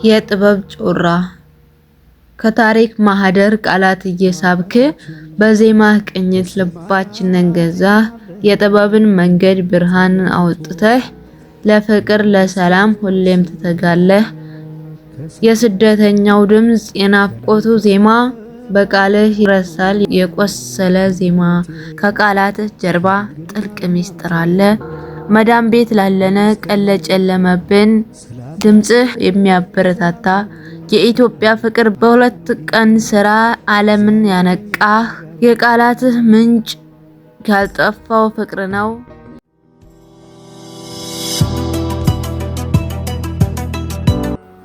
የጥበብ ጮራ ከታሪክ ማህደር ቃላት እየሳብክ በዜማ ቅኝት ልባችንን ገዛ የጥበብን መንገድ ብርሃን አውጥተህ ለፍቅር ለሰላም ሁሌም ተተጋለህ የስደተኛው ድምጽ የናፍቆቱ ዜማ በቃልህ ይረሳል የቆሰለ ዜማ ከቃላትህ ጀርባ ጥልቅ ሚስጥር አለ መዳም ቤት ላለነ ቀለጨለመብን ድምጽህ የሚያበረታታ የኢትዮጵያ ፍቅር በሁለት ቀን ስራ ዓለምን ያነቃህ የቃላትህ ምንጭ ያልጠፋው ፍቅር ነው።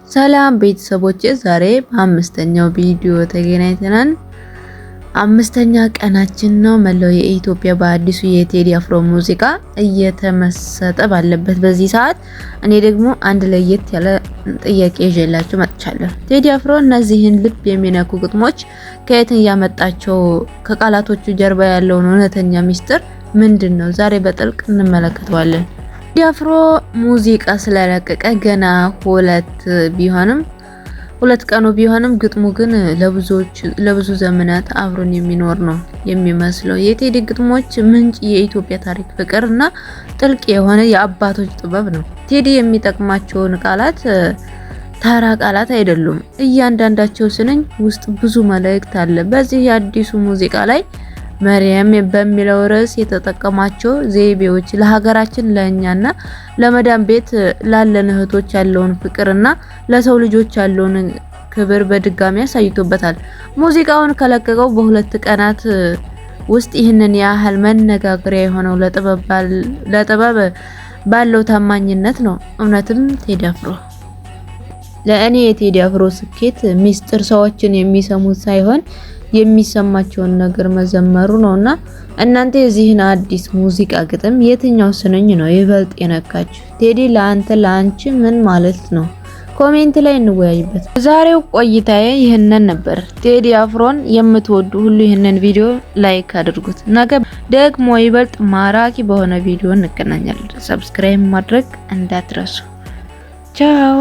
ሰላም ቤተሰቦቼ ዛሬ በአምስተኛው ቪዲዮ ተገናኝተናል። አምስተኛ ቀናችን ነው። መላው የኢትዮጵያ በአዲሱ የቴዲ አፍሮ ሙዚቃ እየተመሰጠ ባለበት በዚህ ሰዓት እኔ ደግሞ አንድ ለየት ያለ ጥያቄ ይዤላችሁ መጥቻለሁ። ቴዲ አፍሮ እነዚህን ልብ የሚነኩ ግጥሞች ከየት ያመጣቸው? ከቃላቶቹ ጀርባ ያለውን እውነተኛ ሚስጥር ምንድነው? ዛሬ በጥልቅ እንመለከተዋለን። ቴዲ አፍሮ ሙዚቃ ስለለቀቀ ገና ሁለት ቀኑ ቢሆንም ግጥሙ ግን ለብዙ ዘመናት አብሮን የሚኖር ነው የሚመስለው። የቴዲ ግጥሞች ምንጭ የኢትዮጵያ ታሪክ ፍቅር እና ጥልቅ የሆነ የአባቶች ጥበብ ነው። ቴዲ የሚጠቅማቸውን ቃላት ተራ ቃላት አይደሉም። እያንዳንዳቸው ስንኝ ውስጥ ብዙ መልእክት አለ። በዚህ የአዲሱ ሙዚቃ ላይ መርያም በሚለው ርዕስ የተጠቀማቸው ዘይቤዎች ለሀገራችን ለኛና ለመዳም ቤት ላለነ እህቶች ያለውን ፍቅርና ለሰው ልጆች ያለውን ክብር በድጋሚ አሳይቶበታል። ሙዚቃውን ከለቀቀው በሁለት ቀናት ውስጥ ይህንን ያህል መነጋገሪያ የሆነው ለጥበብ ባለው ታማኝነት ነው። እውነትም ቴዲ አፍሮ ለእኔ የቴዲ አፍሮ ስኬት ሚስጥር ሰዎችን የሚሰሙት ሳይሆን የሚሰማቸውን ነገር መዘመሩ ነውና እናንተ የዚህን አዲስ ሙዚቃ ግጥም የትኛው ስንኝ ነው ይበልጥ የነካችሁ? ቴዲ ለአንቺ ምን ማለት ነው? ኮሜንት ላይ እንወያይበት። ዛሬው ቆይታዬ ይህንን ነበር። ቴዲ አፍሮን የምትወዱ ሁሉ ይህንን ቪዲዮ ላይክ አድርጉት። ነገ ደግሞ ይበልጥ ማራኪ በሆነ ቪዲዮ እንገናኛለን። ሰብስክራይብ ማድረግ እንዳትረሱ። ቻው